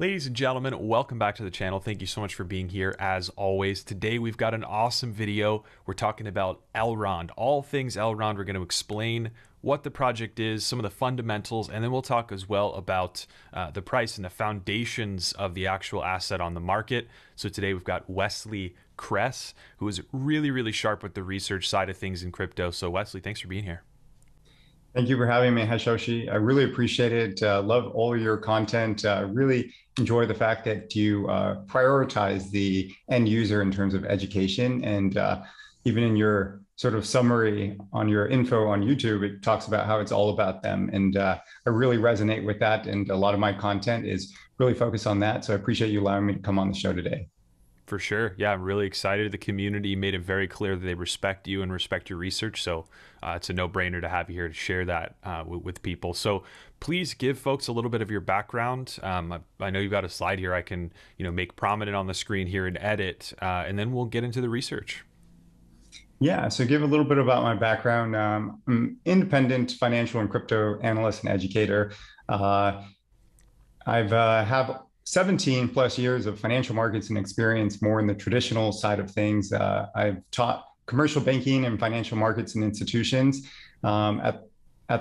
Ladies and gentlemen, welcome back to the channel. Thank you so much for being here as always. Today we've got an awesome video. We're talking about Elrond, all things Elrond. We're going to explain what the project is, some of the fundamentals, and then we'll talk as well about the price and the foundations of the actual asset on the market. So today we've got Wesley Kress, who is really sharp with the research side of things in crypto. So Wesley, thanks for being here. Thank you for having me, Hashoshi. I really appreciate it. Love all of your content. Really enjoy the fact that you prioritize the end user in terms of education. And even in your sort of summary on your info on YouTube, it talks about how it's all about them. And I really resonate with that. And a lot of my content is really focused on that. So I appreciate you allowing me to come on the show today. For sure. Yeah, I'm really excited. The community made it very clear that they respect you and respect your research. So it's a no-brainer to have you here to share that with people. So please give folks a little bit of your background. I know you've got a slide here I can make prominent on the screen here and edit, and then we'll get into the research. Yeah, so give a little bit about my background. I'm an independent financial and crypto analyst and educator. I've have 17 plus years of financial markets and experience more in the traditional side of things. I've taught commercial banking and financial markets and institutions at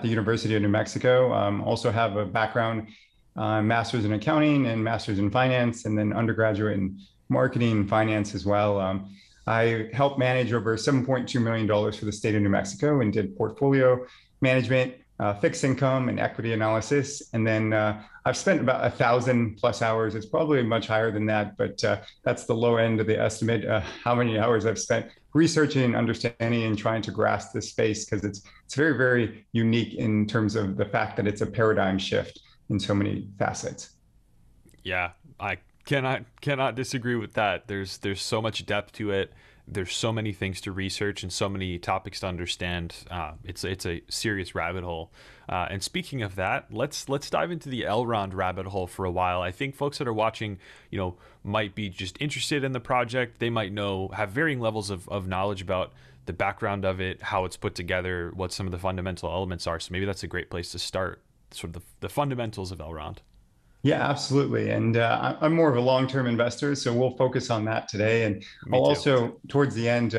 the University of New Mexico. Also have a background, master's in accounting and master's in finance, and then undergraduate in marketing and finance as well. I helped manage over $7.2 million for the state of New Mexico and did portfolio management, fixed income and equity analysis. And then I've spent about 1,000+ hours. It's probably much higher than that, but that's the low end of the estimate, how many hours I've spent researching, understanding, and trying to grasp this space, because it's very unique in terms of the fact that it's a paradigm shift in so many facets. Yeah, I cannot disagree with that. There's so much depth to it. There's so many things to research and so many topics to understand. It's a serious rabbit hole. And speaking of that, let's dive into the Elrond rabbit hole for a while. I think folks that are watching, might be just interested in the project. They might have varying levels of knowledge about the background of it, how it's put together, what some of the fundamental elements are. So maybe that's a great place to start, sort of the fundamentals of Elrond. Yeah, absolutely. And I'm more of a long-term investor, so we'll focus on that today. And I'll also, towards the end,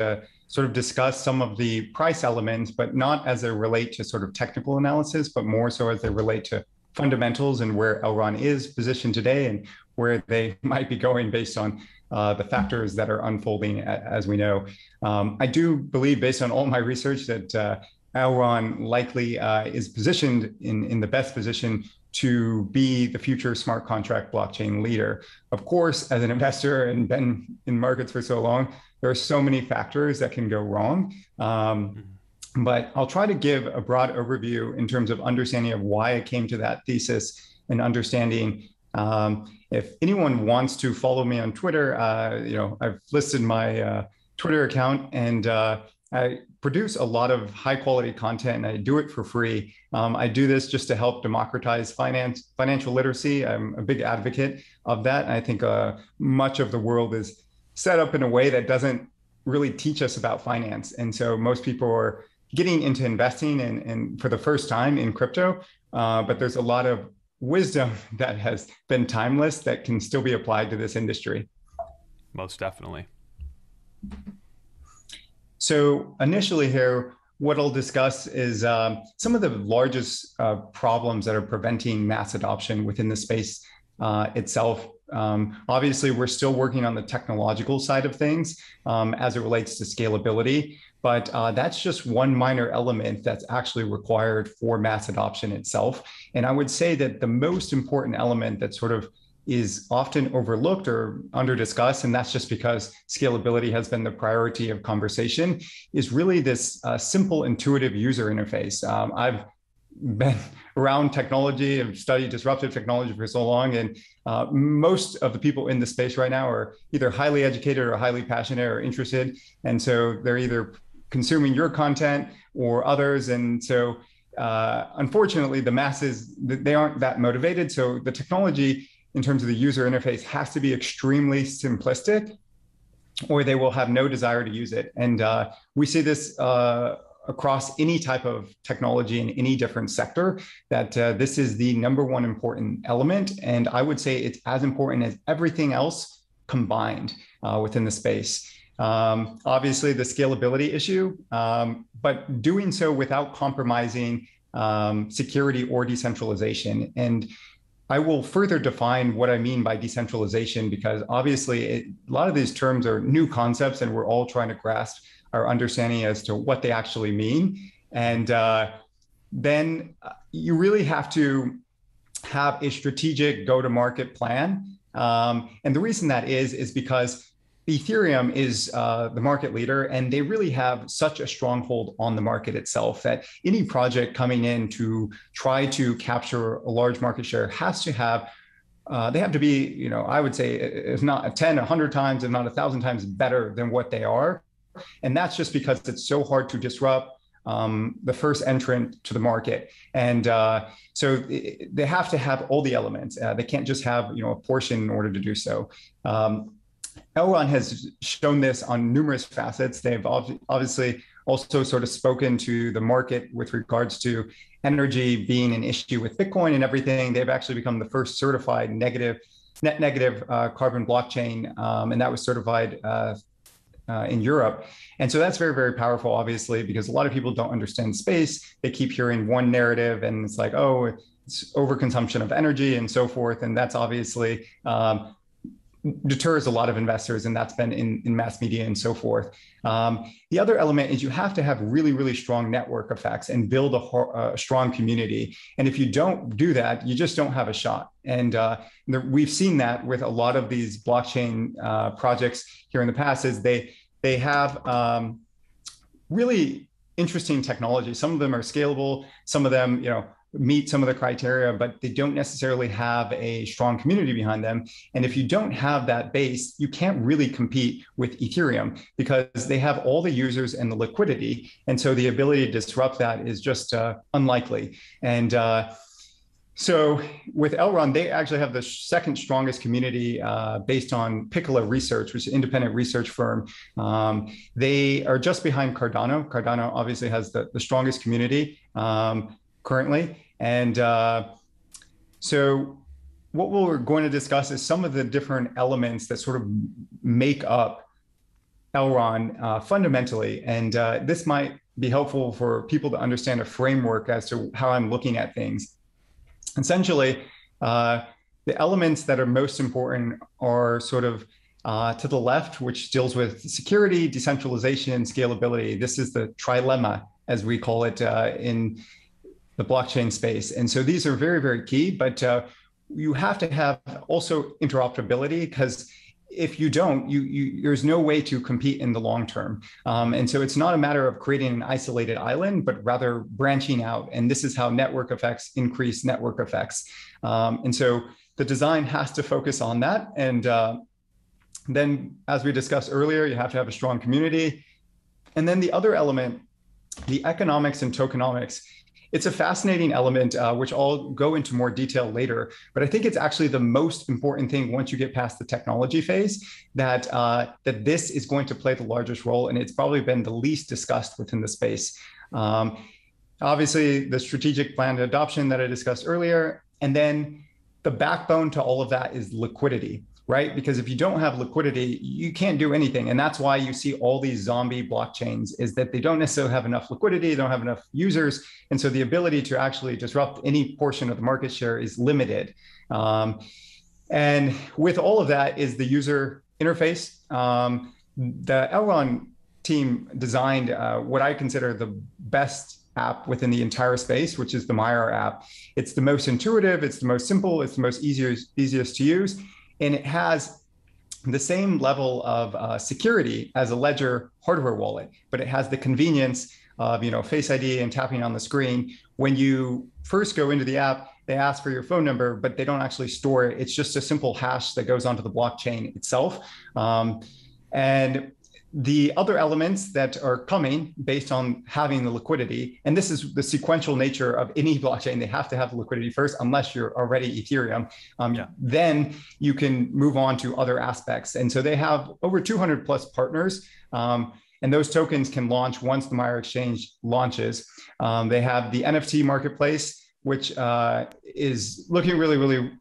sort of discuss some of the price elements, but not as they relate to sort of technical analysis, but more so as they relate to fundamentals and where Elrond is positioned today and where they might be going based on the factors that are unfolding as we know. I do believe, based on all my research, that Elrond likely is positioned in the best position to be the future smart contract blockchain leader. Of course, as an investor and been in markets for so long, there are so many factors that can go wrong. But I'll try to give a broad overview in terms of understanding of why I came to that thesis and understanding. If anyone wants to follow me on Twitter, I've listed my Twitter account, and I produce a lot of high quality content, and I do it for free. I do this just to help democratize financial literacy. I'm a big advocate of that. And I think much of the world is set up in a way that doesn't really teach us about finance. And so most people are getting into investing and for the first time in crypto, but there's a lot of wisdom that has been timeless that can still be applied to this industry. Most definitely. So initially here, what I'll discuss is some of the largest problems that are preventing mass adoption within the space itself. Obviously, we're still working on the technological side of things as it relates to scalability, but that's just one minor element that's actually required for mass adoption itself. And I would say that the most important element that sort of is often overlooked or under discussed, and that's just because scalability has been the priority of conversation, is really this simple, intuitive user interface. I've been around technology and studied disruptive technology for so long, and most of the people in the space right now are either highly educated or highly passionate or interested, and so they're either consuming your content or others, and so unfortunately the masses, they aren't that motivated. So the technology in terms of the user interface has to be extremely simplistic, or they will have no desire to use it. And we see this across any type of technology in any different sector, that this is the number one important element. And I would say it's as important as everything else combined within the space. Obviously, the scalability issue, but doing so without compromising security or decentralization. And I will further define what I mean by decentralization, because obviously a lot of these terms are new concepts and we're all trying to grasp our understanding as to what they actually mean. And then you really have to have a strategic go-to-market plan. And the reason that is because Ethereum is the market leader, and they really have such a stronghold on the market itself that any project coming in to try to capture a large market share has to have, they have to be, I would say, if not 10, 100 times, if not 1,000 times better than what they are. And that's just because it's so hard to disrupt the first entrant to the market. And so they have to have all the elements. They can't just have, a portion in order to do so. Elrond has shown this on numerous facets. They've obviously also sort of spoken to the market with regards to energy being an issue with Bitcoin and everything. They've actually become the first certified net negative carbon blockchain, and that was certified in Europe. And so that's very, very powerful, obviously, because a lot of people don't understand space. They keep hearing one narrative and it's like, oh, it's overconsumption of energy and so forth. And that's obviously deters a lot of investors, and that's been in mass media and so forth. The other element is you have to have really, really strong network effects and build a strong community. And if you don't do that, you just don't have a shot. And we've seen that with a lot of these blockchain projects here in the past, is they have really interesting technology. Some of them are scalable, some of them, meet some of the criteria, but they don't necessarily have a strong community behind them. And if you don't have that base, you can't really compete with Ethereum because they have all the users and the liquidity. And so the ability to disrupt that is just unlikely. And so with Elrond, they actually have the second strongest community based on Piccolo Research, which is an independent research firm. They are just behind Cardano. Cardano obviously has the strongest community currently. And so what we're going to discuss is some of the different elements that sort of make up Elrond fundamentally. And this might be helpful for people to understand a framework as to how I'm looking at things. Essentially, the elements that are most important are sort of to the left, which deals with security, decentralization, and scalability. This is the trilemma, as we call it in the blockchain space. And so these are very, very key, but you have to have also interoperability, because if you don't, there's no way to compete in the long term. And so it's not a matter of creating an isolated island, but rather branching out. And this is how network effects increase network effects. And so the design has to focus on that. And then, as we discussed earlier, you have to have a strong community. And then the other element, the economics and tokenomics. It's a fascinating element, which I'll go into more detail later, but I think it's actually the most important thing once you get past the technology phase, that this is going to play the largest role, and it's probably been the least discussed within the space. Obviously, the strategic planned adoption that I discussed earlier, and then the backbone to all of that is liquidity. Right? Because if you don't have liquidity, you can't do anything. And that's why you see all these zombie blockchains, is that they don't necessarily have enough liquidity, they don't have enough users. And so the ability to actually disrupt any portion of the market share is limited. And with all of that is the user interface. The Elrond team designed what I consider the best app within the entire space, which is the Maiar app. It's the most intuitive, it's the most simple, it's the most easiest to use. And it has the same level of security as a Ledger hardware wallet, but it has the convenience of Face ID and tapping on the screen. When you first go into the app, they ask for your phone number, but they don't actually store it. It's just a simple hash that goes onto the blockchain itself. And the other elements that are coming based on having the liquidity, and this is the sequential nature of any blockchain, they have to have the liquidity first, unless you're already Ethereum. Then you can move on to other aspects. And so they have over 200 plus partners. And those tokens can launch once the Maiar exchange launches. They have the NFT marketplace, which is looking really, really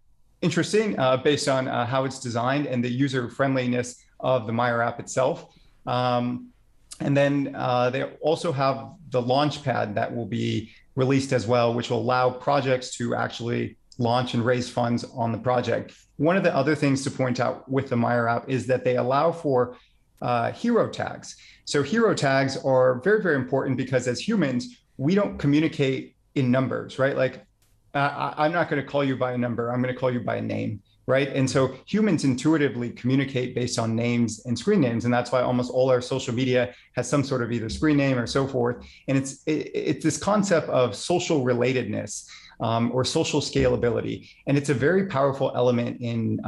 interesting based on how it's designed and the user friendliness of the Maiar app itself. And then they also have the launch pad that will be released as well, which will allow projects to actually launch and raise funds on the project. One of the other things to point out with the Maiar app is that they allow for hero tags. So hero tags are very, very important because as humans, we don't communicate in numbers, right? Like I'm not going to call you by a number. I'm going to call you by a name, right? And so humans intuitively communicate based on names and screen names. And that's why almost all our social media has some sort of either screen name or so forth. And it's this concept of social relatedness or social scalability. And it's a very powerful element in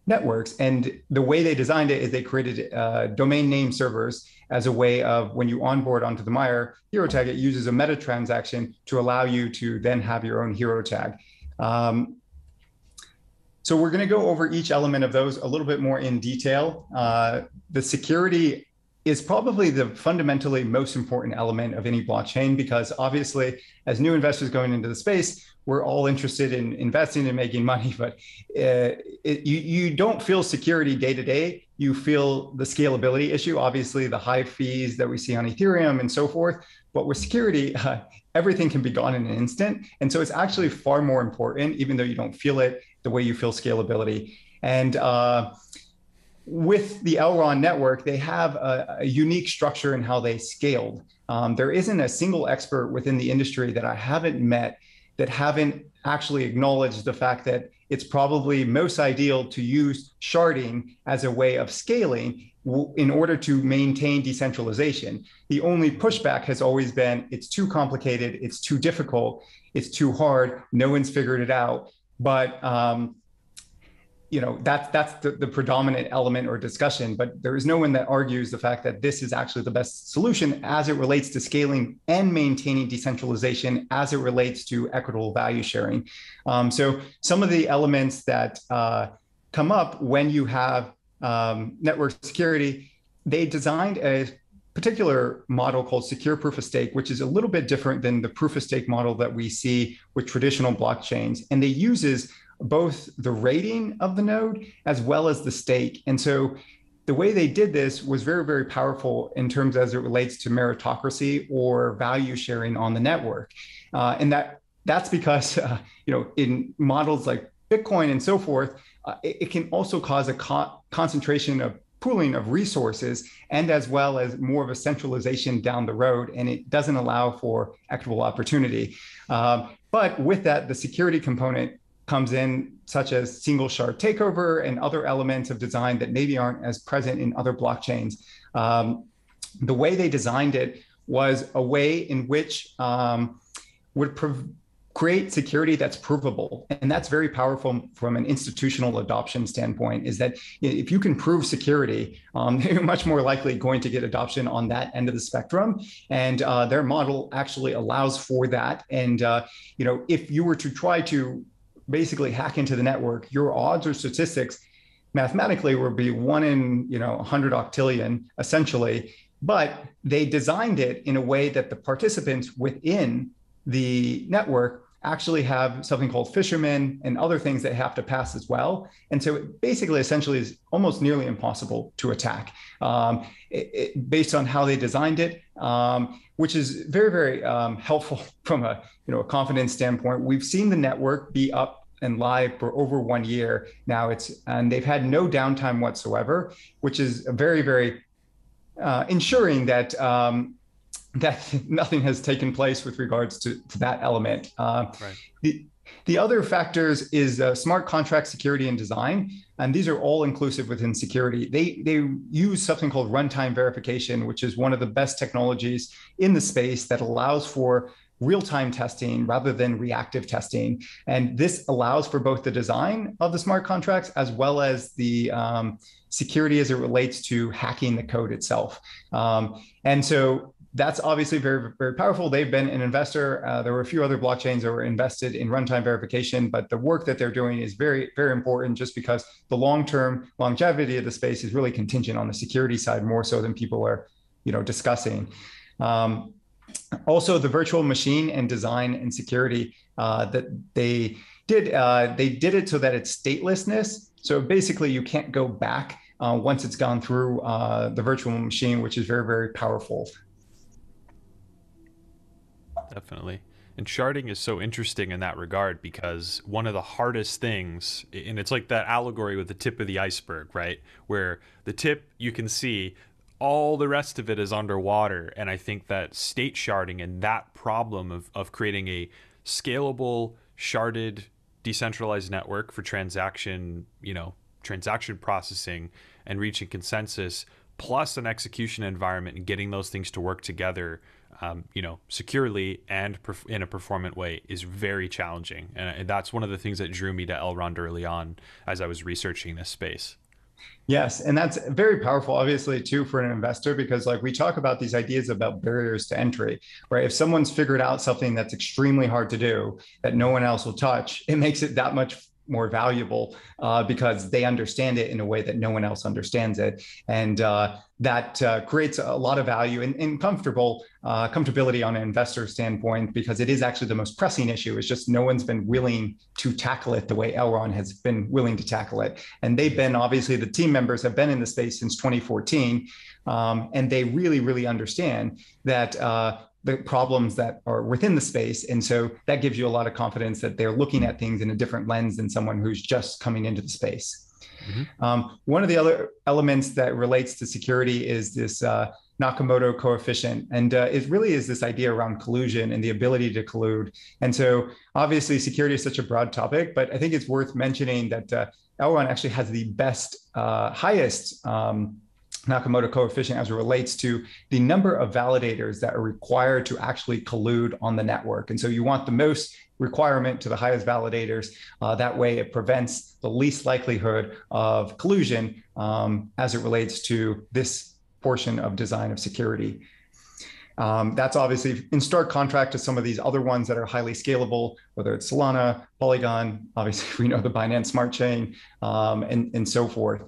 networks. And the way they designed it is they created domain name servers as a way of when you onboard onto the Maiar hero tag, it uses a meta transaction to allow you to then have your own hero tag. So we're going to go over each element of those a little bit more in detail. The security is probably the fundamentally most important element of any blockchain because obviously, as new investors going into the space, we're all interested in investing and making money, but you don't feel security day to day. You feel the scalability issue, obviously the high fees that we see on Ethereum and so forth. But with security, everything can be gone in an instant. And so it's actually far more important, even though you don't feel it the way you feel scalability. And with the Elrond network, they have a unique structure in how they scaled. There isn't a single expert within the industry that I haven't met that haven't actually acknowledged the fact that it's probably most ideal to use sharding as a way of scaling in order to maintain decentralization. The only pushback has always been, it's too complicated, it's too difficult, it's too hard, no one's figured it out. But that's the predominant element or discussion, but there is no one that argues the fact that this is actually the best solution as it relates to scaling and maintaining decentralization as it relates to equitable value sharing. So some of the elements that come up when you have network security, they designed a particular model called secure proof of stake, which is a little bit different than the proof of stake model that we see with traditional blockchains. And they uses both the rating of the node as well as the stake. And so the way they did this was very, very powerful in terms as it relates to meritocracy or value sharing on the network. And that's because, in models like Bitcoin and so forth, it can also cause a concentration of pooling of resources and as well as more of a centralization down the road. And it doesn't allow for equitable opportunity. But with that, the security component comes in, such as single shard takeover and other elements of design that maybe aren't as present in other blockchains. The way they designed it was a way in which would create security that's provable. And that's very powerful from an institutional adoption standpoint, is that if you can prove security, you're much more likely going to get adoption on that end of the spectrum. And their model actually allows for that. And if you were to try to basically hack into the network, your odds or statistics mathematically would be 1 in 100 octillion, essentially. But they designed it in a way that the participants within the network actually have something called fishermen and other things that have to pass as well. And so it basically essentially is almost nearly impossible to attack based on how they designed it, which is very, very helpful from a confidence standpoint. We've seen the network be up and live for over 1 year now. And they've had no downtime whatsoever, which is very, very ensuring that that nothing has taken place with regards to that element. Right. The other factors is smart contract security and design, and these are all inclusive within security. They use something called runtime verification, which is one of the best technologies in the space that allows for real-time testing rather than reactive testing. And this allows for both the design of the smart contracts as well as the security as it relates to hacking the code itself. And so that's obviously very, very powerful. They've been an investor. There were a few other blockchains that were invested in runtime verification, but the work that they're doing is very, very important just because the long-term longevity of the space is really contingent on the security side more so than people are discussing. Also, the virtual machine and design and security that they did it so that it's statelessness. So basically, you can't go back once it's gone through the virtual machine, which is very, very powerful. Definitely. And sharding is so interesting in that regard because one of the hardest things, and it's like that allegory with the tip of the iceberg, right? Where the tip you can see, all the rest of it is underwater. And I think that state sharding and that problem of creating a scalable, sharded, decentralized network for transaction processing and reaching consensus, plus an execution environment and getting those things to work together securely and in a performant way is very challenging. And that's one of the things that drew me to Elrond early on as I was researching this space. Yes, and that's very powerful, obviously, too, for an investor, because like we talk about these ideas about barriers to entry, right? If someone's figured out something that's extremely hard to do that no one else will touch, it makes it that much more valuable because they understand it in a way that no one else understands it. And that creates a lot of value and comfortability on an investor standpoint, because it is actually the most pressing issue. It's just no one's been willing to tackle it the way Elrond has been willing to tackle it. And they've been, obviously, the team members have been in the space since 2014, and they really, really understand that the problems that are within the space. And so that gives you a lot of confidence that they're looking at things in a different lens than someone who's just coming into the space. Mm-hmm. One of the other elements that relates to security is this Nakamoto coefficient. And it really is this idea around collusion and the ability to collude. And so obviously security is such a broad topic, but I think it's worth mentioning that Elrond actually has the highest Nakamoto coefficient as it relates to the number of validators that are required to actually collude on the network. And so you want the most requirement to the highest validators. That way it prevents the least likelihood of collusion as it relates to this portion of design of security. That's obviously in stark contrast to some of these other ones that are highly scalable, whether it's Solana, Polygon, obviously we know the Binance Smart Chain, and so forth.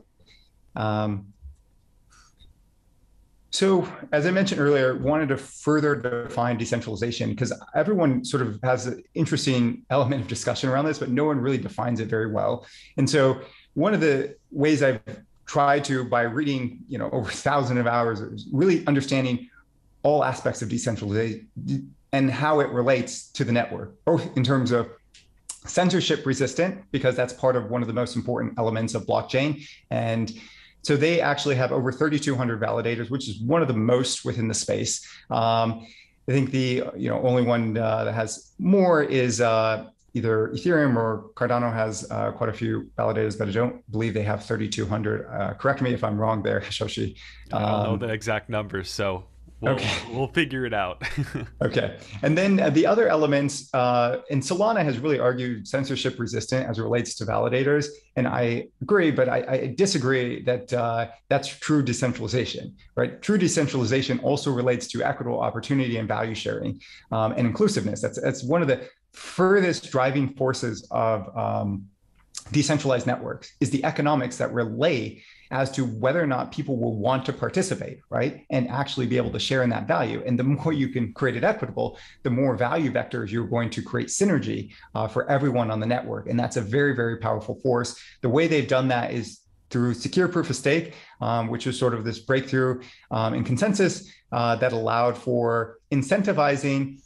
So as I mentioned earlier, wanted to further define decentralization because everyone sort of has an interesting element of discussion around this, but no one really defines it very well. And so one of the ways I've tried to, by reading, over 1,000 of hours, is really understanding all aspects of decentralization and how it relates to the network, both in terms of censorship resistant, because that's part of one of the most important elements of blockchain. And so they actually have over 3,200 validators, which is one of the most within the space. I think the only one that has more is either Ethereum or Cardano has quite a few validators, but I don't believe they have 3,200. Correct me if I'm wrong there, Hashoshi. I don't know the exact numbers, so we'll figure it out. Okay. And then the other elements, and Solana has really argued censorship resistant as it relates to validators. And I agree, but I disagree that that's true decentralization, right? True decentralization also relates to equitable opportunity and value sharing and inclusiveness. That's one of the furthest driving forces of decentralized networks is the economics that relate as to whether or not people will want to participate, right? And actually be able to share in that value. And the more you can create it equitable, the more value vectors you're going to create synergy for everyone on the network. And that's a very, very powerful force. The way they've done that is through secure proof of stake, which is sort of this breakthrough in consensus that allowed for incentivizing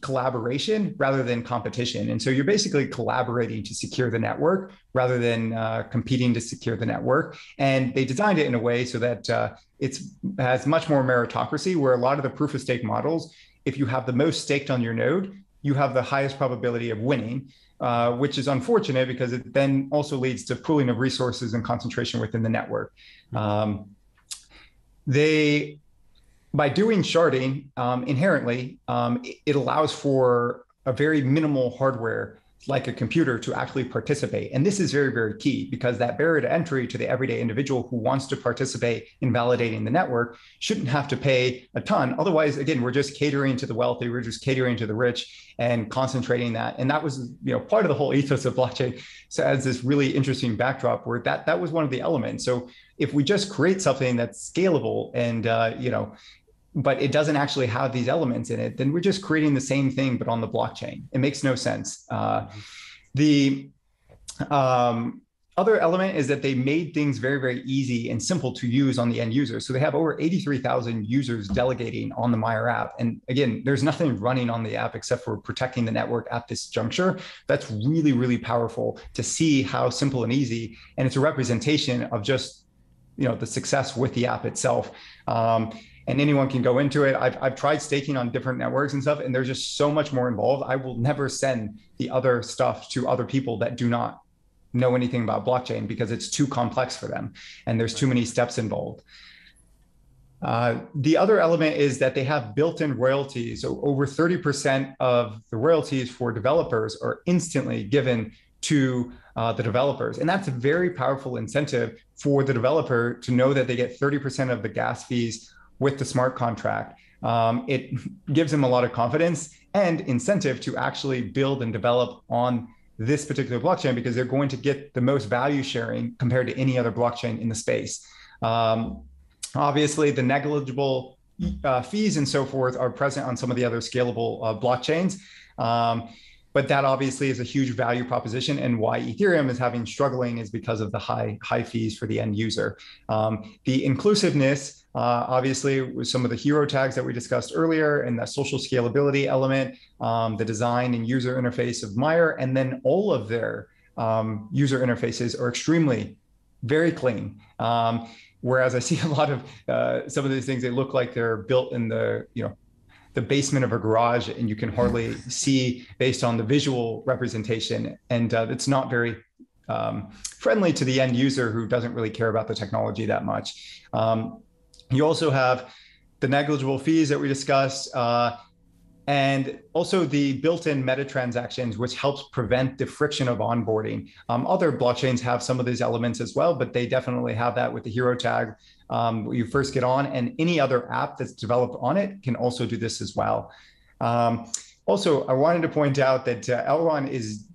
collaboration rather than competition. And so you're basically collaborating to secure the network rather than competing to secure the network. And they designed it in a way so that it has much more meritocracy, where a lot of the proof of stake models, if you have the most staked on your node, you have the highest probability of winning, which is unfortunate because it then also leads to pooling of resources and concentration within the network. By doing sharding inherently, it allows for a very minimal hardware like a computer to actually participate. And this is very, very key, because that barrier to entry to the everyday individual who wants to participate in validating the network shouldn't have to pay a ton. Otherwise, again, we're just catering to the wealthy, we're just catering to the rich and concentrating that. And that was, part of the whole ethos of blockchain. So as this really interesting backdrop where that was one of the elements. So if we just create something that's scalable and, but it doesn't actually have these elements in it, then we're just creating the same thing, but on the blockchain. It makes no sense. The other element is that they made things very, very easy and simple to use on the end user. So they have over 83,000 users delegating on the Maiar app. And again, there's nothing running on the app except for protecting the network at this juncture. That's really, really powerful to see how simple and easy. And it's a representation of just, the success with the app itself. And anyone can go into it. I've tried staking on different networks and stuff, and there's just so much more involved. I will never send the other stuff to other people that do not know anything about blockchain, because it's too complex for them and there's too many steps involved. The other element is that they have built-in royalties. So over 30% of the royalties for developers are instantly given to the developers. And that's a very powerful incentive for the developer to know that they get 30% of the gas fees with the smart contract. It gives them a lot of confidence and incentive to actually build and develop on this particular blockchain, because they're going to get the most value sharing compared to any other blockchain in the space. Obviously, the negligible fees and so forth are present on some of the other scalable blockchains. But that obviously is a huge value proposition, and why Ethereum is having struggling is because of the high fees for the end user. The inclusiveness, obviously, with some of the hero tags that we discussed earlier, and the social scalability element, the design and user interface of Maiar, and then all of their user interfaces are extremely very clean. Whereas I see a lot of some of these things, they look like they're built in the basement of a garage, and you can hardly see based on the visual representation. And it's not very friendly to the end user who doesn't really care about the technology that much. You also have the negligible fees that we discussed, and also the built-in meta transactions, which helps prevent the friction of onboarding. Other blockchains have some of these elements as well, but they definitely have that with the hero tag. When you first get on, and any other app that's developed on it can also do this as well. Also, I wanted to point out that Elrond is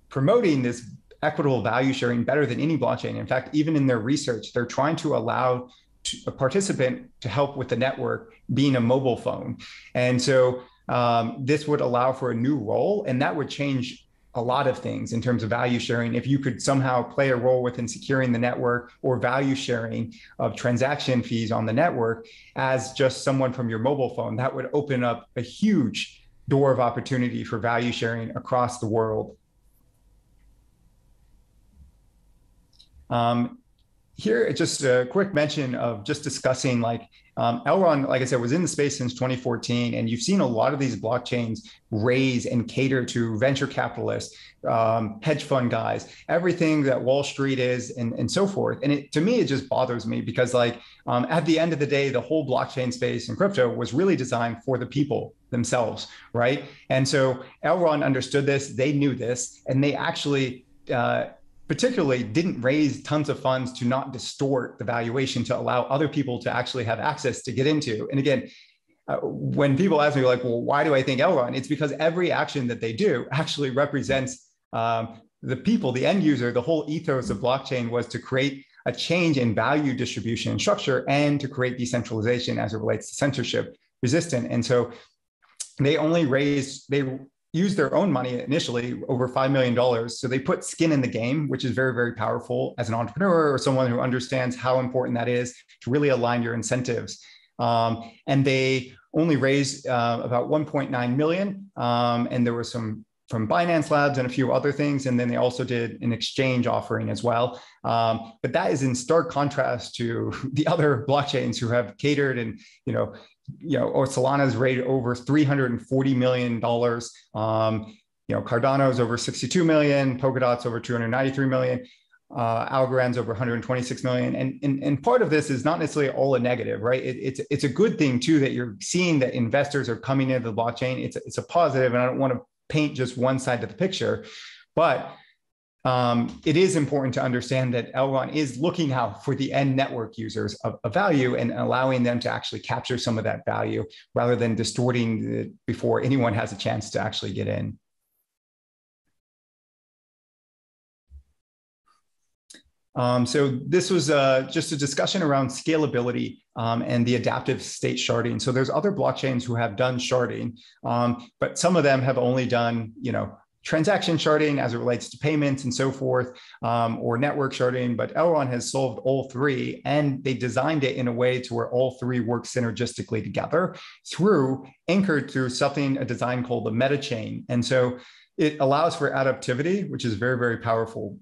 promoting this equitable value sharing better than any blockchain. In fact, even in their research, they're trying to allow a participant to help with the network being a mobile phone. And so this would allow for a new role, and that would change a lot of things in terms of value sharing. If you could somehow play a role within securing the network, or value sharing of transaction fees on the network as just someone from your mobile phone, that would open up a huge door of opportunity for value sharing across the world. Here, just a quick mention of just discussing Elrond, like I said, was in the space since 2014, and you've seen a lot of these blockchains raise and cater to venture capitalists, hedge fund guys, everything that Wall Street is, and so forth. And to me, it just bothers me, because at the end of the day, the whole blockchain space and crypto was really designed for the people themselves, right? And so Elrond understood this, they knew this, and they actually particularly didn't raise tons of funds to not distort the valuation, to allow other people to actually have access to get into. And again, when people ask me well, why do I think Elrond? It's because every action that they do actually represents the people, the end user. The whole ethos of blockchain was to create a change in value distribution and structure, and to create decentralization as it relates to censorship resistant. And so they used their own money initially, over $5 million. So they put skin in the game, which is very, very powerful as an entrepreneur or someone who understands how important that is to really align your incentives. And they only raised about 1.9 million. And there was some from Binance Labs and a few other things. And then they also did an exchange offering as well. But that is in stark contrast to the other blockchains who have catered and, or Solana's raised over $340 million. Cardano's over 62 million, Polkadot's over 293 million, Algorand's over 126 million. And part of this is not necessarily all a negative, right? It's a good thing too, that you're seeing that investors are coming into the blockchain. It's a positive, and I don't want to paint just one side of the picture. But it is important to understand that Elrond is looking out for the end network users of value and allowing them to actually capture some of that value rather than distorting it before anyone has a chance to actually get in. So this was just a discussion around scalability and the adaptive state sharding. So there's other blockchains who have done sharding, but some of them have only done, transaction sharding as it relates to payments and so forth, or network sharding. But Elrond has solved all three, and they designed it in a way to where all three work synergistically together anchored through a design called the meta chain. And so it allows for adaptivity, which is very, very powerful.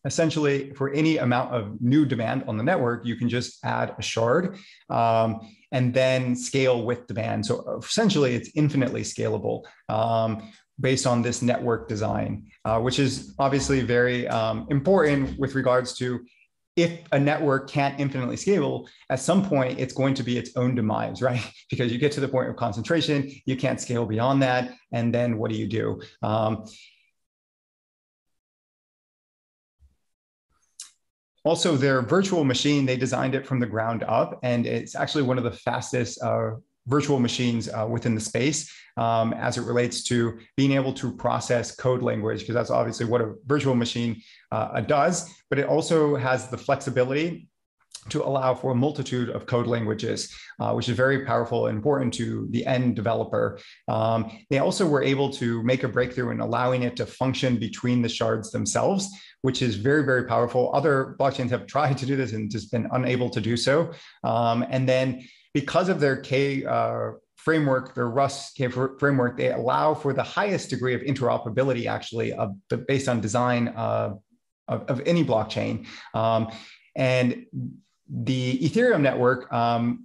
Essentially, for any amount of new demand on the network, you can just add a shard and then scale with demand. So essentially, it's infinitely scalable based on this network design, which is obviously very important with regards to if a network can't infinitely scale, at some point, it's going to be its own demise, right? Because you get to the point of concentration, you can't scale beyond that. And then what do you do? Also, their virtual machine, they designed it from the ground up, and it's actually one of the fastest virtual machines within the space as it relates to being able to process code language, because that's obviously what a virtual machine does, but it also has the flexibility to allow for a multitude of code languages, which is very powerful and important to the end developer. They also were able to make a breakthrough in allowing it to function between the shards themselves, which is very, very powerful. Other blockchains have tried to do this and just been unable to do so. And then because of their K framework, their Rust K framework, they allow for the highest degree of interoperability, actually, based on design of any blockchain. And the Ethereum network,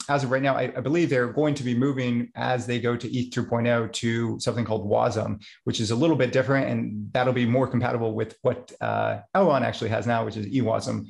as of right now, I believe they're going to be moving as they go to ETH 2.0 to something called WASM, which is a little bit different, and that'll be more compatible with what Elrond actually has now, which is eWASM.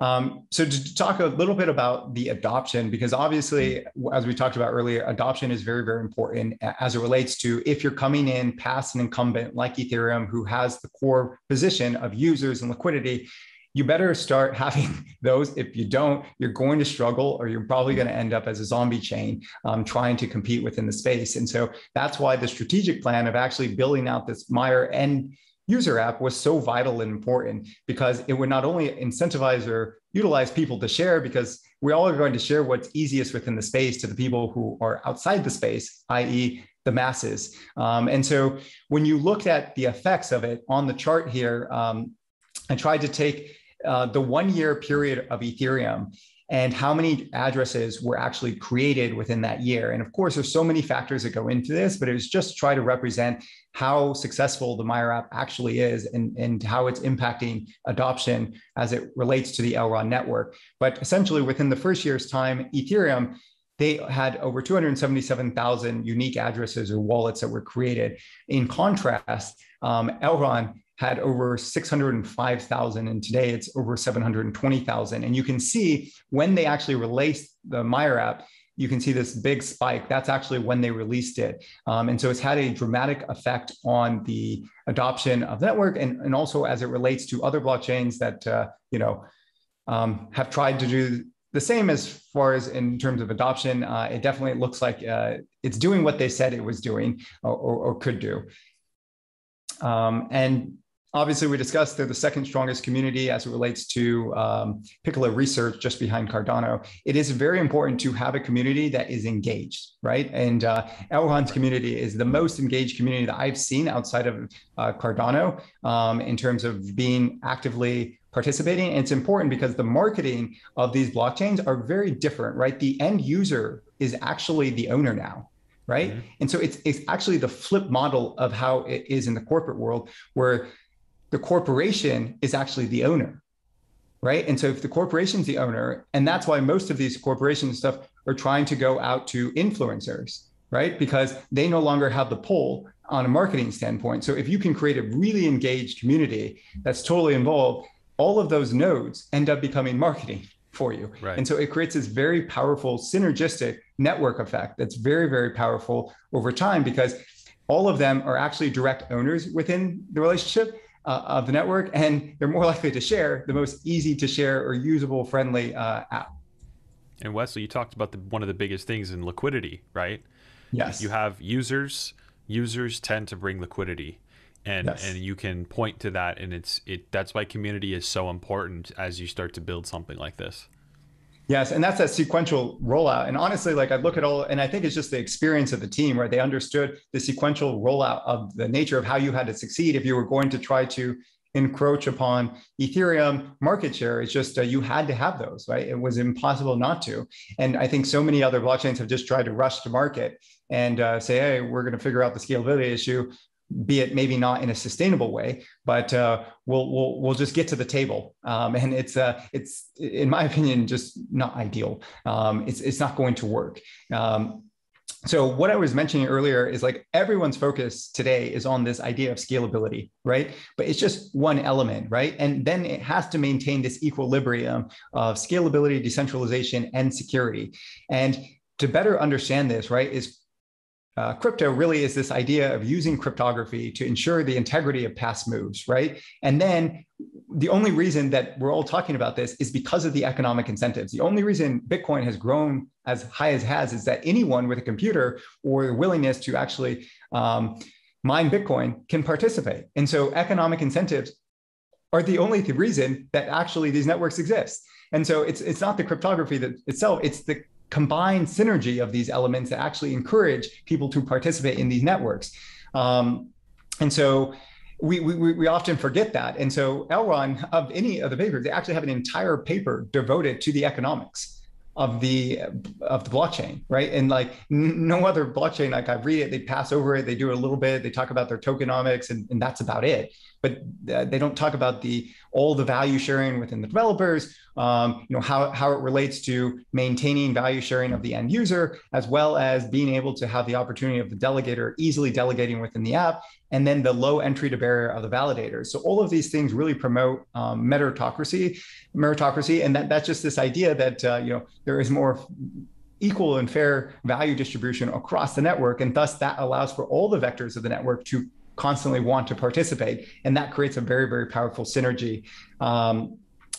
So to talk a little bit about the adoption, because obviously, as we talked about earlier, adoption is very, very important as it relates to if you're coming in past an incumbent like Ethereum, who has the core position of users and liquidity. You better start having those. If you don't, you're going to struggle, or you're probably going to end up as a zombie chain trying to compete within the space. And so that's why the strategic plan of actually building out this Maiar end user app was so vital and important, because it would not only incentivize or utilize people to share, because we all are going to share what's easiest within the space to the people who are outside the space, i.e. the masses. And so when you look at the effects of it on the chart here, I tried to take the 1 year period of Ethereum and how many addresses were actually created within that year. And of course, there's so many factors that go into this, but it was just to try to represent how successful the Maiar app actually is and how it's impacting adoption as it relates to the Elrond network. But essentially within the first year's time, Ethereum, they had over 277,000 unique addresses or wallets that were created. In contrast, Elrond had over 605,000, and today it's over 720,000. And you can see when they actually released the Maiar app, you can see this big spike. That's actually when they released it. And so it's had a dramatic effect on the adoption of the network, and also as it relates to other blockchains that have tried to do the same as far as in terms of adoption. It definitely looks like it's doing what they said it was doing or could do. And obviously, we discussed they're the second strongest community as it relates to Piccolo research, just behind Cardano. It is very important to have a community that is engaged, right? And Elrond's community is the most engaged community that I've seen outside of Cardano in terms of being actively participating. And it's important because the marketing of these blockchains are very different, right? The end user is actually the owner now. Right. Mm-hmm. And so it's actually the flip model of how it is in the corporate world, where the corporation is actually the owner, right? And so if the corporation's the owner, and that's why most of these corporations and stuff are trying to go out to influencers, right? Because they no longer have the pull on a marketing standpoint. So if you can create a really engaged community that's totally involved, all of those nodes end up becoming marketing, for you. Right. And so it creates this very powerful synergistic network effect that's very, very powerful over time, because all of them are actually direct owners within the relationship of the network, and they're more likely to share the most easy to share or usable, friendly app. And Wesley, you talked about one of the biggest things in liquidity, right? Yes. If you have users tend to bring liquidity. And Yes. and you can point to that, and that's why community is so important as you start to build something like this. Yes, and that's that sequential rollout. And honestly, like I look at all, and I think it's just the experience of the team, right? They understood the sequential rollout of the nature of how you had to succeed if you were going to try to encroach upon Ethereum market share. It's just you had to have those, right? It was impossible not to. And I think so many other blockchains have just tried to rush to market and say, hey, we're going to figure out the scalability issue, be it maybe not in a sustainable way, but we'll just get to the table, and it's in my opinion just not ideal. It's not going to work. So what I was mentioning earlier is like everyone's focus today is on this idea of scalability, right? But it's just one element, right? And then it has to maintain this equilibrium of scalability, decentralization, and security. And to better understand this, right, is crypto really is this idea of using cryptography to ensure the integrity of past moves, right? And then the only reason that we're all talking about this is because of the economic incentives. The only reason Bitcoin has grown as high as it has is that anyone with a computer or the willingness to actually mine Bitcoin can participate. And so economic incentives are the only reason that actually these networks exist. And so it's not the cryptography that itself, it's the combined synergy of these elements that actually encourage people to participate in these networks. And so we often forget that. And so Elrond, of any of the papers, they actually have an entire paper devoted to the economics of the blockchain, right? And like no other blockchain, like I read it, they pass over it, they do it a little bit, they talk about their tokenomics, and that's about it. But they don't talk about all the value sharing within the developers, how it relates to maintaining value sharing of the end user, as well as being able to have the opportunity of the delegator easily delegating within the app, and then the low entry to barrier of the validators. So all of these things really promote meritocracy, and that's just this idea that there is more equal and fair value distribution across the network, and thus that allows for all the vectors of the network to constantly want to participate, and that creates a very, very powerful synergy.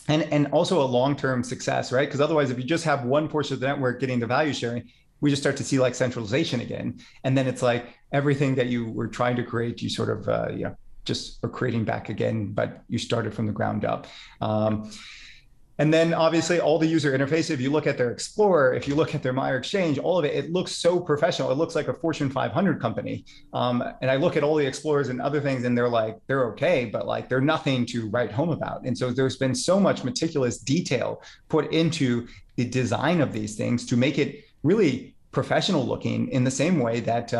And also a long-term success, right? Because otherwise, if you just have one portion of the network getting the value sharing, we just start to see like centralization again. And then it's like everything that you were trying to create, you sort of just are creating back again, but you started from the ground up. And then obviously all the user interface, if you look at their Explorer, if you look at their Maiar exchange, all of it, it looks so professional. It looks like a Fortune 500 company. And I look at all the Explorers and other things, and they're okay, but like they're nothing to write home about. And so there's been so much meticulous detail put into the design of these things to make it really professional looking, in the same way that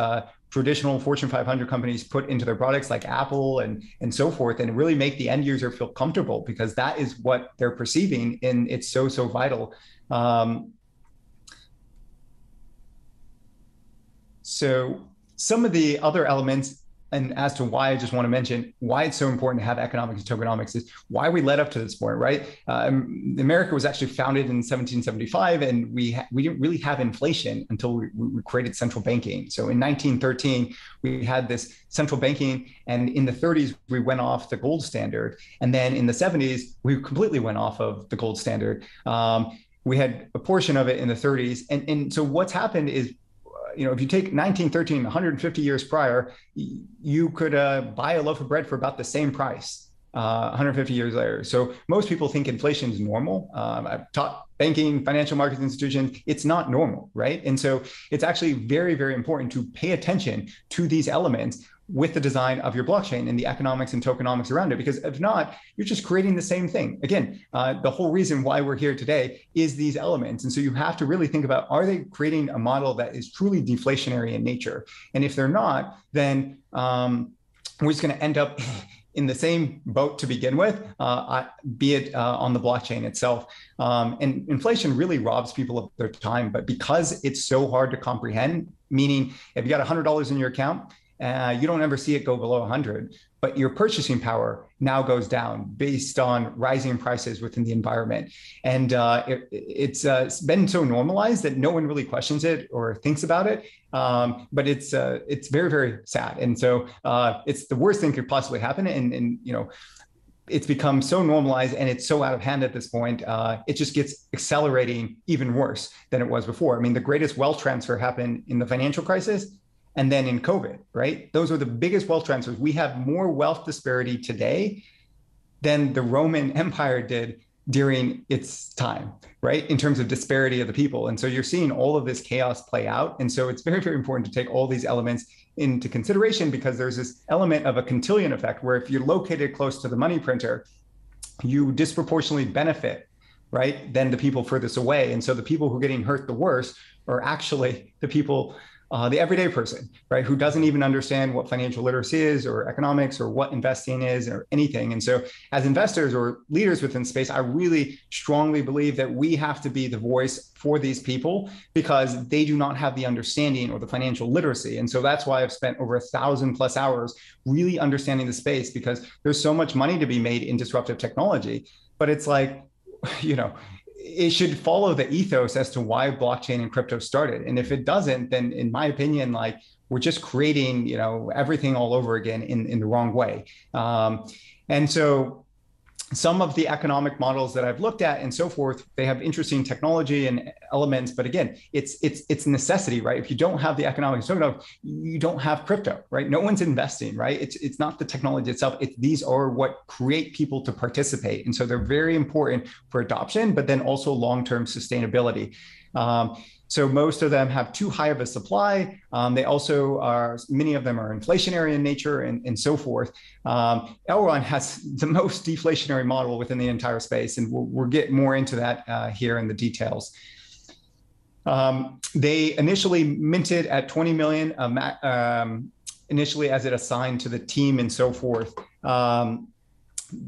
traditional Fortune 500 companies put into their products like Apple and so forth, and really make the end user feel comfortable, because that is what they're perceiving, and it's so vital. So some of the other elements, and as to why I just want to mention why it's so important to have economics and tokenomics, is why we led up to this point, right? America was actually founded in 1775, and we didn't really have inflation until we created central banking. So in 1913, we had this central banking, and in the 30s, we went off the gold standard. And then in the 70s, we completely went off of the gold standard. We had a portion of it in the 30s. And so what's happened is, if you take 1913, 150 years prior, you could buy a loaf of bread for about the same price 150 years later. So most people think inflation is normal. I've taught banking, financial markets institutions, it's not normal, right? And so it's actually very, very important to pay attention to these elements with the design of your blockchain and the economics and tokenomics around it, because if not, you're just creating the same thing. Again, the whole reason why we're here today is these elements. And so you have to really think about, are they creating a model that is truly deflationary in nature? And if they're not, then we're just going to end up in the same boat to begin with, be it on the blockchain itself. And inflation really robs people of their time, but because it's so hard to comprehend, meaning if you got $100 in your account, you don't ever see it go below 100, but your purchasing power now goes down based on rising prices within the environment. And it's been so normalized that no one really questions it or thinks about it. But it's very, very sad. And so it's the worst thing could possibly happen. And you know, it's become so normalized and it's so out of hand at this point. It just gets accelerating even worse than it was before. I mean, the greatest wealth transfer happened in the financial crisis and then in COVID, right? Those are the biggest wealth transfers. We have more wealth disparity today than the Roman Empire did during its time, right? In terms of disparity of the people. And so you're seeing all of this chaos play out. And so it's very, very important to take all these elements into consideration, because there's this element of a quintillion effect where if you're located close to the money printer, you disproportionately benefit, right, than the people furthest away. And so the people who are getting hurt the worst are actually the people, the everyday person, right, who doesn't even understand what financial literacy is or economics or what investing is or anything. And so as investors or leaders within space, I really strongly believe that we have to be the voice for these people because they do not have the understanding or the financial literacy. And so that's why I've spent over 1,000+ hours really understanding the space, because there's so much money to be made in disruptive technology. But it's like, you know, it should follow the ethos as to why blockchain and crypto started. And if it doesn't, then in my opinion, like we're just creating, you know, everything all over again in the wrong way. And so some of the economic models that I've looked at and so forth, they have interesting technology and elements, but again, it's necessity, right? If you don't have the economics, you don't have crypto, right? No one's investing, right? It's not the technology itself. These are what create people to participate. And so they're very important for adoption, but then also long-term sustainability. So most of them have too high of a supply. They also are, many of them are inflationary in nature and so forth. Elrond has the most deflationary model within the entire space, and we'll get more into that here in the details. They initially minted at 20 million, initially as it assigned to the team and so forth.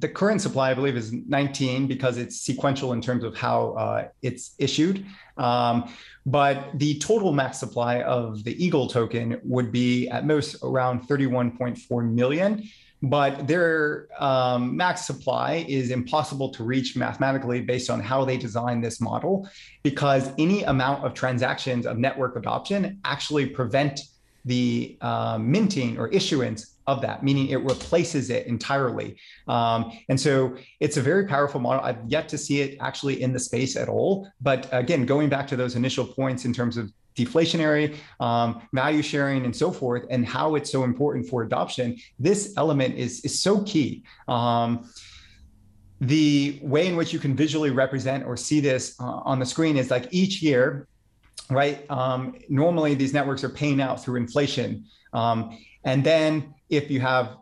The current supply, I believe, is 19 because it's sequential in terms of how it's issued. But the total max supply of the eGLD token would be at most around 31.4 million. But their max supply is impossible to reach mathematically based on how they design this model, because any amount of transactions of network adoption actually prevent the minting or issuance of that, meaning it replaces it entirely. And so it's a very powerful model. I've yet to see it actually in the space at all. But again, going back to those initial points in terms of deflationary, value sharing, and so forth, and how it's so important for adoption, this element is so key. The way in which you can visually represent or see this on the screen is like each year, right? Normally these networks are paying out through inflation. And then if you have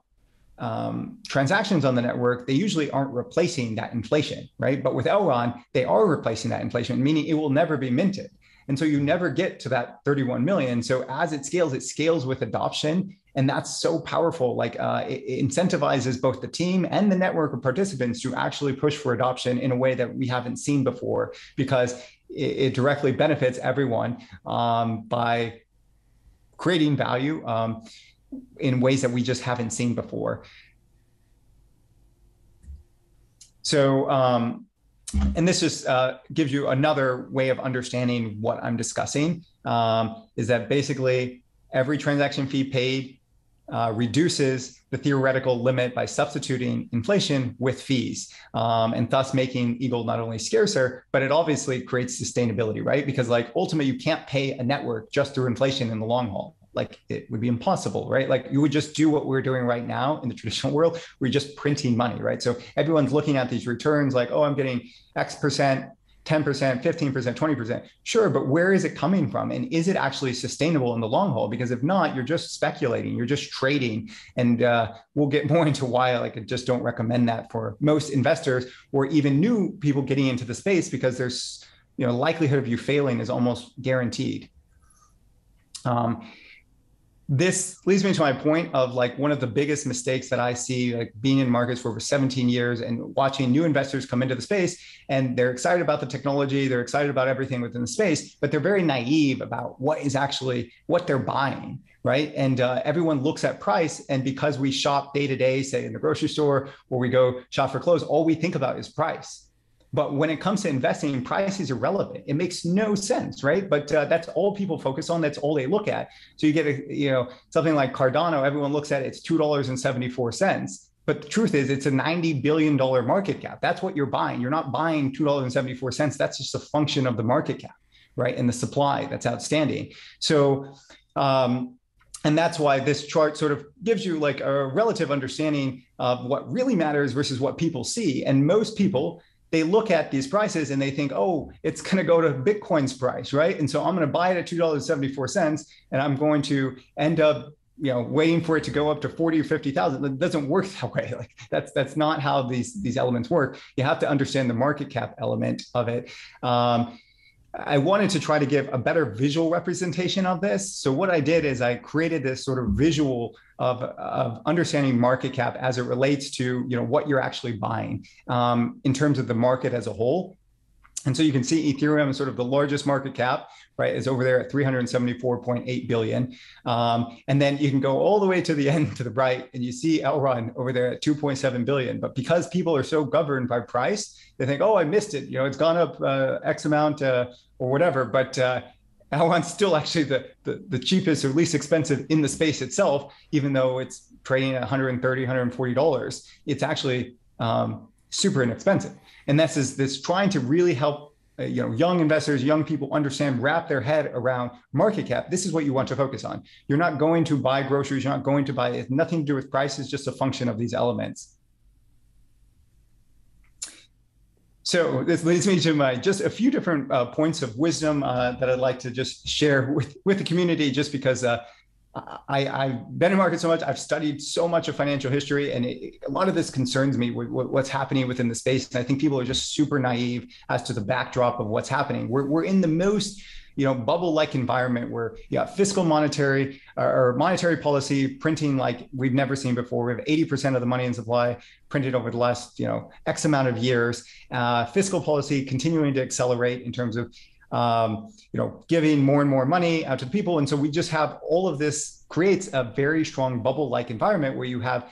transactions on the network, they usually aren't replacing that inflation, right? But with Elrond, they are replacing that inflation, meaning it will never be minted. And so you never get to that 31 million. So as it scales with adoption. And that's so powerful. Like it incentivizes both the team and the network of participants to actually push for adoption in a way that we haven't seen before, because it directly benefits everyone by creating value in ways that we just haven't seen before. So, and this just gives you another way of understanding what I'm discussing, is that basically every transaction fee paid reduces the theoretical limit by substituting inflation with fees, and thus making eGLD not only scarcer, but it obviously creates sustainability, right? Because like ultimately you can't pay a network just through inflation in the long haul. Like it would be impossible, right? Like you would just do what we're doing right now in the traditional world. We're just printing money, right? So everyone's looking at these returns like, oh, I'm getting X%, 10%, 15%, 20%. Sure, but where is it coming from? And is it actually sustainable in the long haul? Because if not, you're just speculating, you're just trading. And we'll get more into why I just don't recommend that for most investors or even new people getting into the space, because there's, you know, likelihood of you failing is almost guaranteed. This leads me to my point of like one of the biggest mistakes that I see, like being in markets for over 17 years and watching new investors come into the space, and they're excited about the technology, they're excited about everything within the space, but they're very naive about what they're buying, right? And everyone looks at price. And because we shop day to day, say in the grocery store, or we go shop for clothes, all we think about is price. But when it comes to investing, price is irrelevant. It makes no sense, right? But that's all people focus on. That's all they look at. So you get something like Cardano. Everyone looks at it, it's $2.74. But the truth is, it's a $90 billion market cap. That's what you're buying. You're not buying $2.74. That's just a function of the market cap, right? And the supply that's outstanding. So, and that's why this chart sort of gives you like a relative understanding of what really matters versus what people see. And most people, they look at these prices and they think, oh, it's going to go to Bitcoin's price, right? And so I'm going to buy it at $2.74, and I'm going to end up, waiting for it to go up to 40 or 50,000. It doesn't work that way. Like that's not how these elements work. You have to understand the market cap element of it. I wanted to try to give a better visual representation of this. So what I did is I created this sort of visual of understanding market cap as it relates to what you're actually buying in terms of the market as a whole. And so you can see Ethereum is sort of the largest market cap, right? Is over there at 374.8 billion. And then you can go all the way to the end to the right, and you see Elrond over there at 2.7 billion. But because people are so governed by price, they think, oh, I missed it. It's gone up X amount or whatever. But Elrond's still actually the cheapest or least expensive in the space itself, even though it's trading at $130, $140. It's actually super inexpensive. And that's this trying to really help young investors, young people understand, wrap their head around market cap. This is what you want to focus on. You're not going to buy groceries. You're not going to buy it. Nothing to do with price. It's just a function of these elements. So this leads me to just a few different points of wisdom that I'd like to just share with the community, just because I've been in market so much. I've studied so much of financial history, and a lot of this concerns me with what's happening within the space. And I think people are just super naive as to the backdrop of what's happening. We're in the most bubble-like environment where you have fiscal monetary or monetary policy printing like we've never seen before. We have 80% of the money in supply printed over the last X amount of years. Fiscal policy continuing to accelerate in terms of giving more and more money out to the people. And so we just have all of this creates a very strong bubble-like environment where you have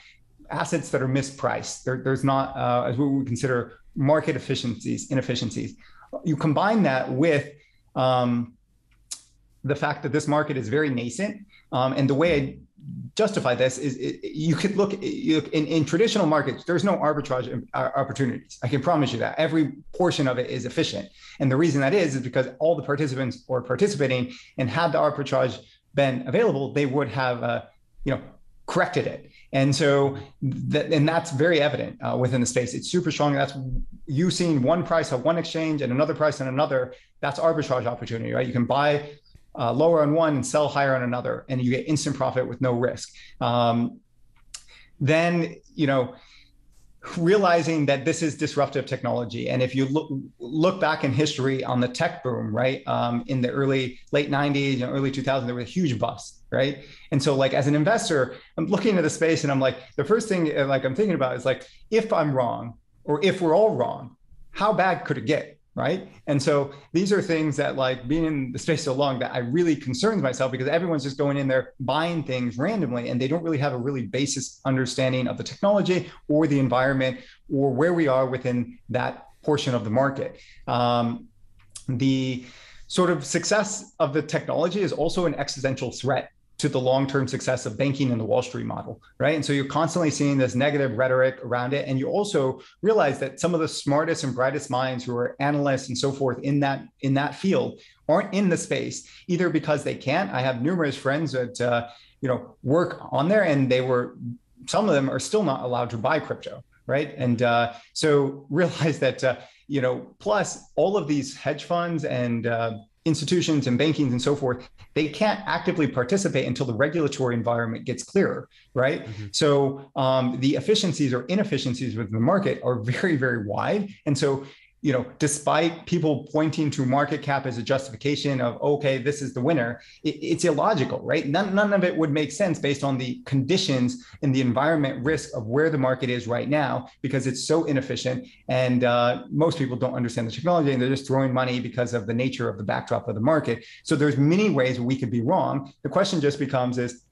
assets that are mispriced. There's not, as we would consider, market inefficiencies. You combine that with the fact that this market is very nascent. And the way I justify this is you could look in traditional markets, there's no arbitrage opportunities. I can promise you that. Every portion of it is efficient. And the reason that is because all the participants are participating, and had the arbitrage been available, they would have corrected it. And so that's very evident within the space. It's super strong. That's you seeing one price on one exchange and another price on another. That's arbitrage opportunity, right? You can buy lower on one and sell higher on another, and you get instant profit with no risk. Then, realizing that this is disruptive technology. And if you look back in history on the tech boom, right, in the late 90s, early 2000s, there was a huge bust, right? And so like as an investor, I'm looking at the space and I'm like, the first thing like I'm thinking about is like, if I'm wrong, or if we're all wrong, how bad could it get? Right. And so these are things that, like, being in the space so long, that I really concerns myself, because everyone's just going in there buying things randomly, and they don't really have a really basis understanding of the technology or the environment or where we are within that portion of the market. The sort of success of the technology is also an existential threat to the long-term success of banking in the Wall Street model, right? And so you're constantly seeing this negative rhetoric around it. And you also realize that some of the smartest and brightest minds who are analysts and so forth in that field aren't in the space, either because they can't. I have numerous friends that work on there, and some of them are still not allowed to buy crypto, right? And so realize that plus all of these hedge funds and institutions and bankings and so forth, they can't actively participate until the regulatory environment gets clearer, right? Mm-hmm. So the efficiencies or inefficiencies within the market are very, very wide. And so despite people pointing to market cap as a justification of, okay, this is the winner, it's illogical, right? None of it would make sense based on the conditions and the environment risk of where the market is right now, because it's so inefficient. And most people don't understand the technology, and they're just throwing money because of the nature of the backdrop of the market. So there's many ways we could be wrong. The question just becomes is,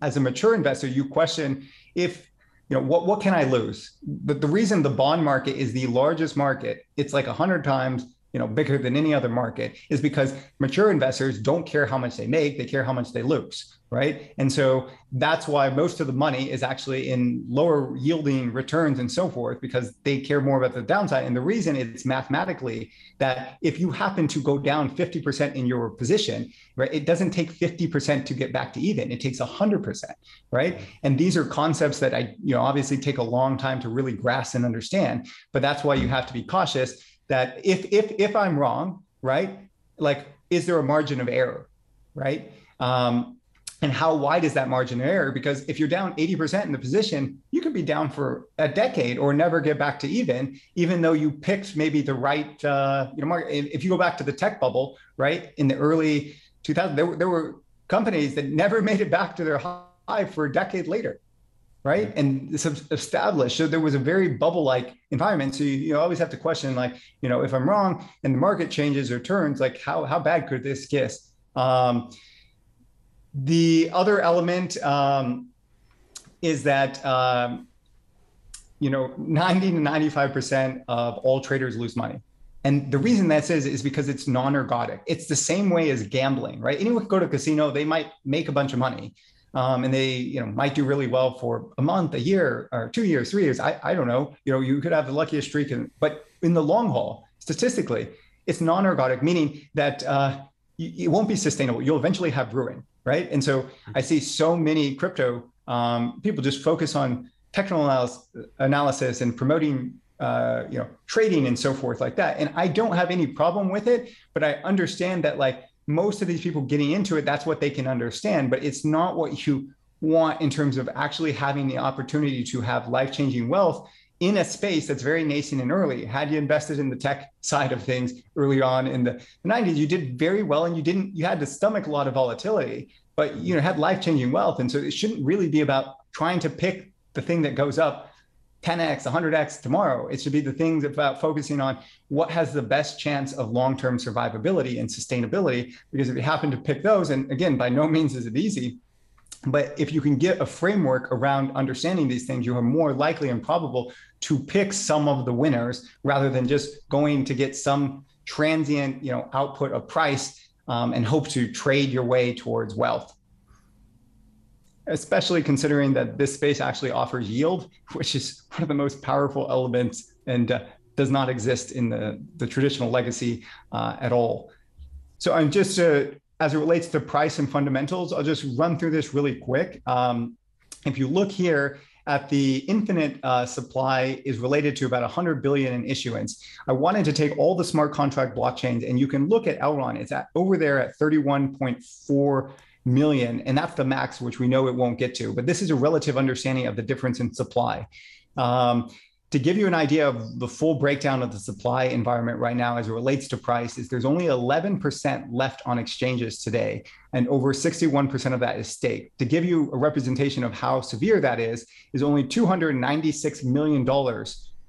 as a mature investor, you question if, what can I lose? But the reason the bond market is the largest market, it's like 100 times, bigger than any other market, is because mature investors don't care how much they make, they care how much they lose, right? And so that's why most of the money is actually in lower yielding returns and so forth, because they care more about the downside. And the reason it's mathematically that if you happen to go down 50% in your position, right, it doesn't take 50% to get back to even, it takes 100%, right? And these are concepts that obviously take a long time to really grasp and understand, but that's why you have to be cautious that if I'm wrong, right, like, is there a margin of error, right? And how wide is that margin of error? Because if you're down 80% in the position, you could be down for a decade or never get back to even though you picked maybe the right, market. If you go back to the tech bubble, right, in the early 2000s, there were companies that never made it back to their high for a decade later. Right. And it's established. So there was a very bubble-like environment. So you always have to question, like, if I'm wrong and the market changes or turns, like how bad could this get? The other element is that 90 to 95% of all traders lose money. And the reason that is because it's non-ergodic. It's the same way as gambling, right? Anyone can go to a casino, they might make a bunch of money. And they might do really well for a month, a year, or 2 years, 3 years. I don't know. You could have the luckiest streak, but in the long haul, statistically, it's non-ergodic, meaning that it won't be sustainable. You'll eventually have ruin, right? And so I see so many crypto people just focus on technical analysis and promoting trading and so forth like that. And I don't have any problem with it, but I understand that, like, most of these people getting into it, that's what they can understand, but it's not what you want in terms of actually having the opportunity to have life-changing wealth in a space that's very nascent and early. Had you invested in the tech side of things early on in the 90s, you did very well, and you had to stomach a lot of volatility, but had life-changing wealth. And so it shouldn't really be about trying to pick the thing that goes up 10x, 100x tomorrow. It should be the things about focusing on what has the best chance of long-term survivability and sustainability, because if you happen to pick those, and again, by no means is it easy, but if you can get a framework around understanding these things, you are more likely and probable to pick some of the winners rather than just going to get some transient, output of price and hope to trade your way towards wealth. Especially considering that this space actually offers yield, which is one of the most powerful elements and does not exist in the traditional legacy at all. So I'm just, as it relates to price and fundamentals, I'll just run through this really quick. If you look here at the infinite supply is related to about 100 billion in issuance. I wanted to take all the smart contract blockchains, and you can look at Elrond. It's over there at 31.4 million, and that's the max, which we know it won't get to. But this is a relative understanding of the difference in supply. To give you an idea of the full breakdown of the supply environment right now as it relates to price, is there's only 11% left on exchanges today, and over 61% of that is staked. To give you a representation of how severe that is only $296 million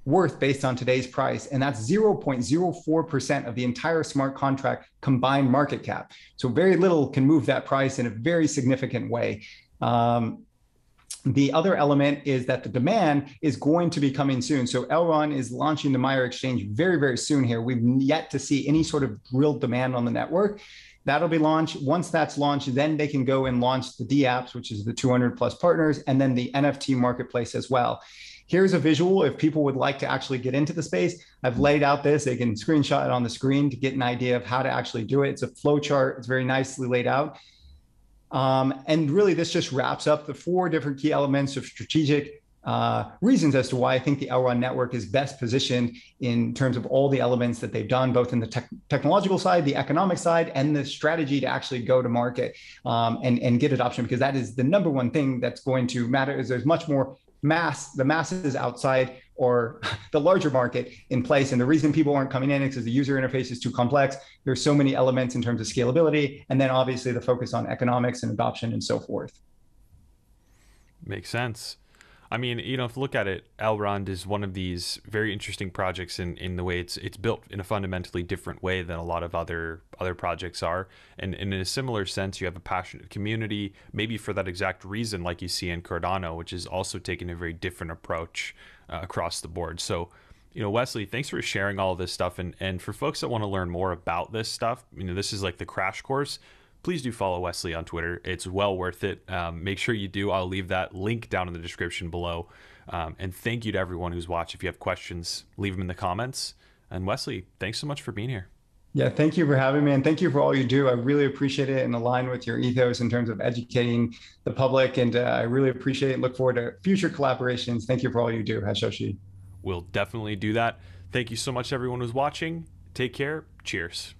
worth based on today's price, and that's 0.04% of the entire smart contract combined market cap. So very little can move that price in a very significant way. The other element is that the demand is going to be coming soon. So Elrond is launching the Maiar exchange very, very soon here. We've yet to see any sort of real demand on the network. That'll be launched. Once that's launched, then they can go and launch the DApps, which is the 200 plus partners, and then the NFT marketplace as well. Here's a visual if people would like to actually get into the space. I've laid out this. They can screenshot it on the screen to get an idea of how to actually do it. It's a flow chart. It's very nicely laid out. And really, this just wraps up the 4 different key elements of strategic reasons as to why I think the Elrond network is best positioned in terms of all the elements that they've done, both in the technological side, the economic side, and the strategy to actually go to market and get adoption, because that is the number one thing that's going to matter. Is there's much more the masses outside or the larger market in place. And the reason people aren't coming in is because the user interface is too complex. There's so many elements in terms of scalability, and then obviously the focus on economics and adoption and so forth. Makes sense. I mean, you know, if you look at it, Elrond is one of these very interesting projects in the way it's built in a fundamentally different way than a lot of other projects are. And in a similar sense, you have a passionate community, maybe for that exact reason, like you see in Cardano, which is also taking a very different approach across the board. So, you know, Wesley, thanks for sharing all of this stuff. And for folks that want to learn more about this stuff, you know, this is like the crash course. Please do follow Wesley on Twitter. It's well worth it. Make sure you do. I'll leave that link down in the description below. And thank you to everyone who's watched. If you have questions, leave them in the comments. And Wesley, thanks so much for being here. Yeah, thank you for having me, and thank you for all you do. I really appreciate it and align with your ethos in terms of educating the public. And I really appreciate it and look forward to future collaborations. Thank you for all you do, Hashoshi. We'll definitely do that. Thank you so much, everyone who's watching. Take care. Cheers.